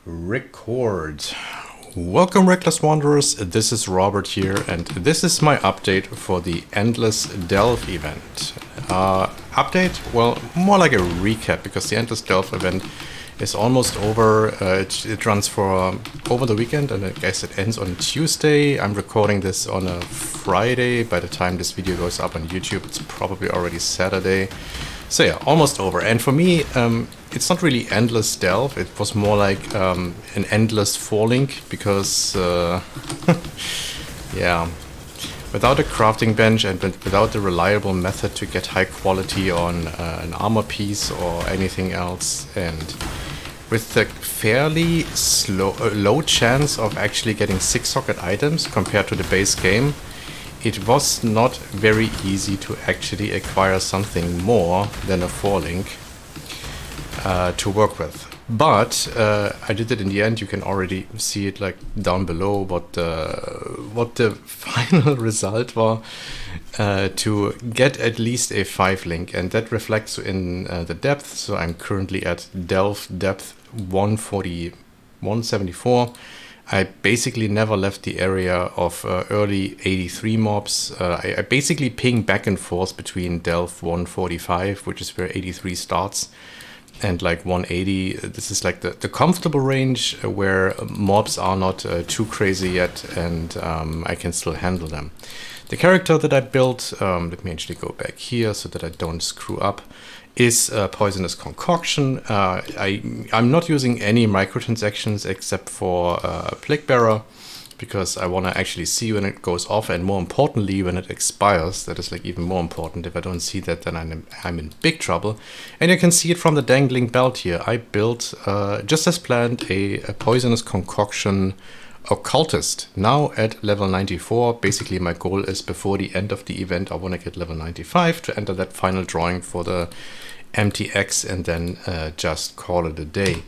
Record. Welcome, Reckless Wanderers. This is Robert here, and this is my update for the Endless Delve event. Update? Well, more like a recap, because the Endless Delve event is almost over. It runs for over the weekend, and I guess it ends on Tuesday. I'm recording this on a Friday. By the time this video goes up on YouTube, it's probably already Saturday. So yeah, almost over. And for me, it's not really endless delve. It was more like an endless falling, because yeah, without a crafting bench and without a reliable method to get high quality on an armor piece or anything else, and with the fairly low chance of actually getting 6-socket items compared to the base game, it was not very easy to actually acquire something more than a 4-link to work with. But I did it in the end. You can already see it like down below what the final result was, to get at least a 5-link, and that reflects in the depth. So I'm currently at delve depth 174. I basically never left the area of early 83 mobs. I basically ping back and forth between delve 145, which is where 83 starts, and like 180. This is like the comfortable range where mobs are not too crazy yet, and I can still handle them. The character that I built, let me actually go back here so that I don't screw up, is Poisonous Concoction. I'm not using any microtransactions except for Plague Bearer, because I want to actually see when it goes off, and more importantly when it expires. That is like even more important. If I don't see that, then I'm in big trouble. And you can see it from the dangling belt here. I built, just as planned, a Poisonous Concoction Occultist, now at level 94. Basically my goal is before the end of the event I want to get level 95 to enter that final drawing for the MTX, and then just call it a day.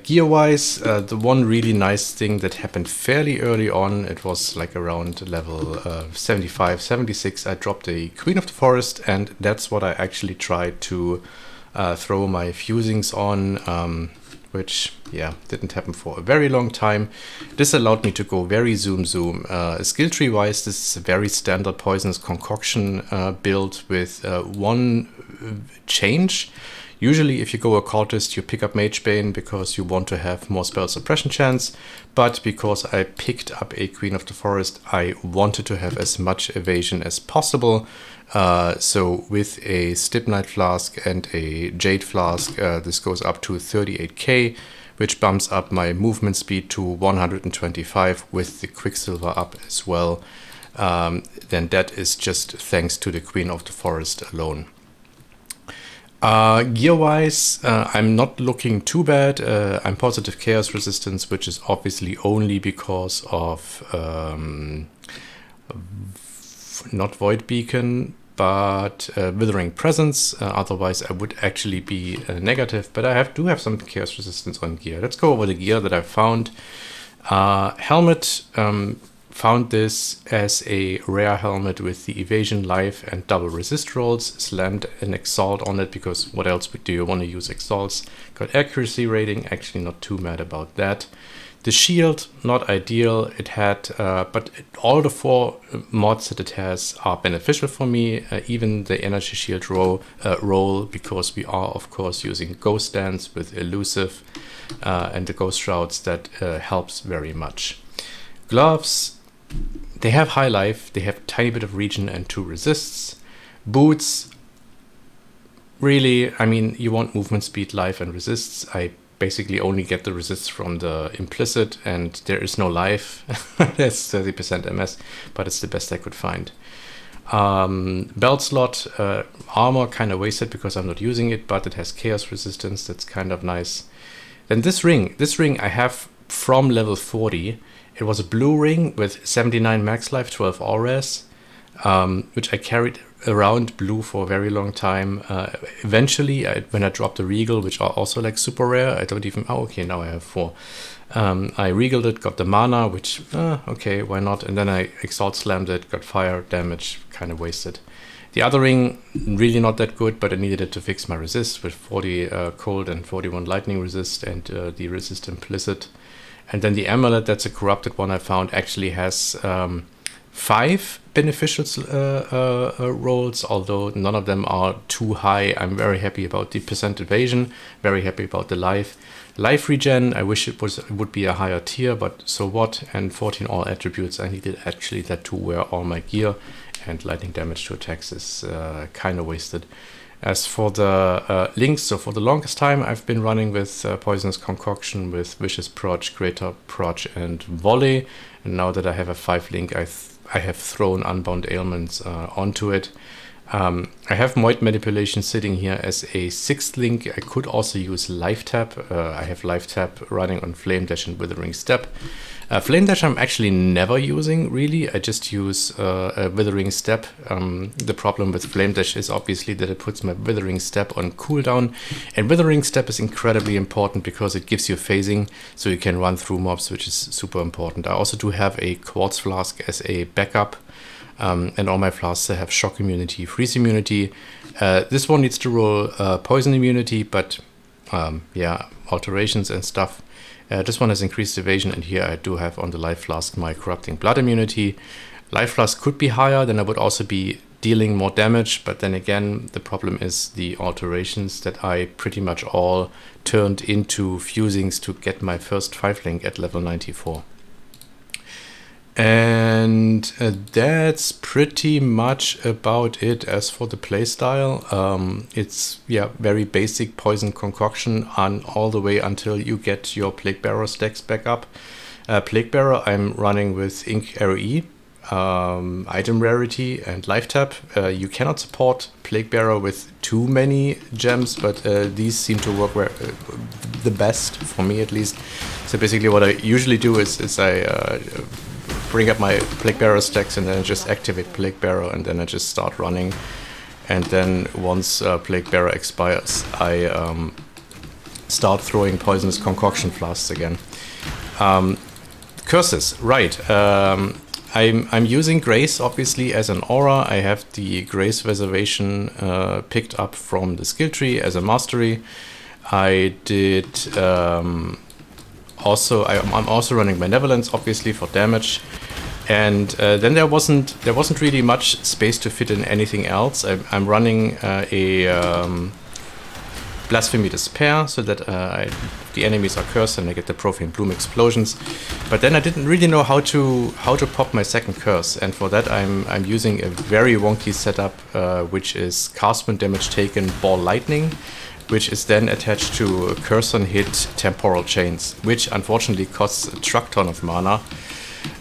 Gear wise, the one really nice thing that happened fairly early on, it was like around level 75, 76, I dropped a Queen of the Forest, and that's what I actually tried to throw my fusings on, which, yeah, didn't happen for a very long time. This allowed me to go very zoom. Skill tree wise, this is a very standard Poisonous Concoction build with one change. Usually if you go Occultist, you pick up Magebane because you want to have more spell suppression chance, but because I picked up a Queen of the Forest, I wanted to have as much evasion as possible. So with a Stibnite Flask and a Jade Flask, this goes up to 38k, which bumps up my movement speed to 125 with the Quicksilver up as well. Then that is just thanks to the Queen of the Forest alone. Gear-wise, I'm not looking too bad. I'm positive Chaos Resistance, which is obviously only because of not Void Beacon, but Withering Presence. Otherwise, I would actually be negative, but I do have some Chaos Resistance on gear. Let's go over the gear that I found. Helmet. Found this as a rare helmet with the evasion, life, and double resist rolls. Slammed an Exalt on it, because what else do you want to use Exalts? Got accuracy rating, actually not too mad about that. The shield, not ideal. It had, but all the 4 mods that it has are beneficial for me. Even the energy shield roll, because we are of course using Ghost Dance with Elusive and the Ghost Shrouds, that helps very much. Gloves. They have high life, they have a tiny bit of regen and 2 resists. Boots, really, I mean, you want movement speed, life, and resists. I basically only get the resists from the implicit, and there is no life. That's 30% MS, but it's the best I could find. Belt slot, armor kind of wasted because I'm not using it, but it has chaos resistance, that's kind of nice. Then this ring I have from level 40. It was a blue ring with 79 max life, 12 auras, which I carried around blue for a very long time. Eventually, when I dropped the Regal, which are also like super rare, I don't even, oh okay, now I have 4. I Regaled it, got the mana, which, okay, why not? And then I Exalt Slammed it, got fire damage, kind of wasted. The othering, really not that good, but I needed it to fix my resist with 40 cold and 41 lightning resist and the resist implicit. And then the amulet, that's a corrupted one I found, actually has 5 beneficial rolls, although none of them are too high. I'm very happy about the percent evasion, very happy about the life regen. I wish it would be a higher tier, but so what. And 14 all attributes. I needed actually that to wear all my gear, and lightning damage to attacks is kind of wasted. As for the links, so for the longest time I've been running with Poisonous Concoction, with Vicious Proc, Greater Proc, and Volley. And now that I have a 5 link, I have thrown Unbound Ailments onto it. I have Moid Manipulation sitting here as a 6th link. I could also use Life Tap. I have Life Tap running on Flame Dash and Withering Step. Flame Dash I'm actually never using, really. I just use a Withering Step. The problem with Flame Dash is obviously that it puts my Withering Step on cooldown. And Withering Step is incredibly important because it gives you phasing, so you can run through mobs, which is super important. I also do have a Quartz Flask as a backup. And all my flasks have shock immunity, freeze immunity. This one needs to roll poison immunity, but yeah, alterations and stuff. This one has increased evasion, and here I do have on the life flask my corrupting blood immunity. Life flask could be higher, then I would also be dealing more damage, but then again, the problem is the alterations that I pretty much all turned into fusings to get my first 5 link at level 94. And that's pretty much about it. As for the playstyle, it's very basic Poison Concoction on all the way until you get your Plague Bearer stacks back up. Plague Bearer I'm running with Ink RE, item rarity, and life tap. You cannot support Plague Bearer with too many gems, but these seem to work the best for me at least. So basically what I usually do is I bring up my Plague Bearer stacks and then I just activate Plague Bearer, and then I just start running. And then once Plague Bearer expires, I start throwing Poisonous Concoction flasks again. Curses, right. I'm using Grace obviously as an aura. I have the Grace Reservation picked up from the skill tree as a mastery. I did also I'm also running Benevolence obviously for damage, and then there wasn't really much space to fit in anything else. I'm running a Blasphemy Despair, so that the enemies are cursed and I get the Profane Bloom explosions. But then I didn't really know how to pop my second curse, and for that I'm using a very wonky setup, which is cast when damage taken, Ball Lightning, which is then attached to curse on hit Temporal Chains, which unfortunately costs a truck ton of mana.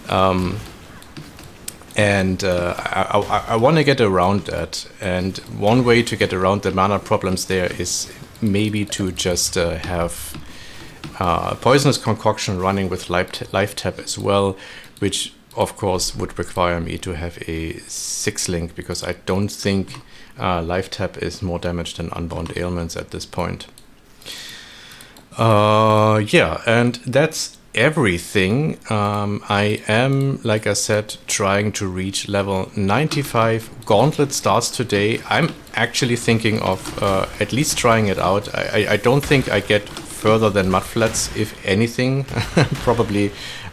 I want to get around that, and one way to get around the mana problems there is maybe to just have Poisonous Concoction running with life tap as well, which of course would require me to have a 6 link, because I don't think life tap is more damage than Unbound Ailments at this point. Yeah, and that's everything. I am, like I said, trying to reach level 95. Gauntlet starts today. I'm actually thinking of at least trying it out. I don't think I get further than Mudflats, if anything.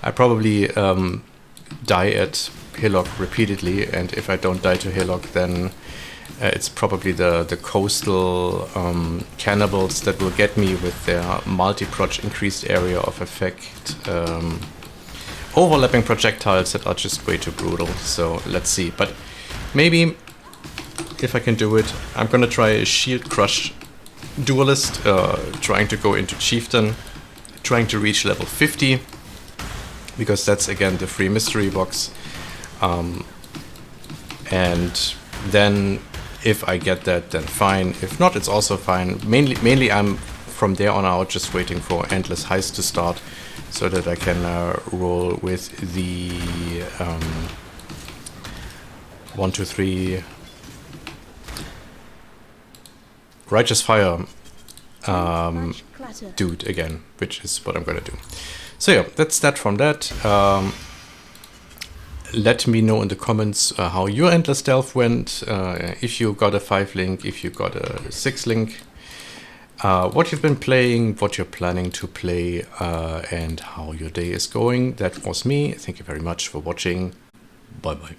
I probably die at Hillock repeatedly, and if I don't die to Hillock, then it's probably the coastal cannibals that will get me with their multi-proj increased area of effect, overlapping projectiles that are just way too brutal. So let's see. But maybe if I can do it, I'm gonna try a Shield Crush Duelist, trying to go into Chieftain, trying to reach level 50, because that's again the free mystery box. And then if I get that, then fine. If not, it's also fine. Mainly I'm from there on out just waiting for Endless Heist to start, so that I can roll with the 1, 2, 3 Righteous Fire dude again, which is what I'm gonna do. So yeah, that's that from that. Let me know in the comments how your Endless Delve went, if you got a 5 link, if you got a 6 link, what you've been playing, what you're planning to play, and how your day is going. That was me. Thank you very much for watching. Bye bye.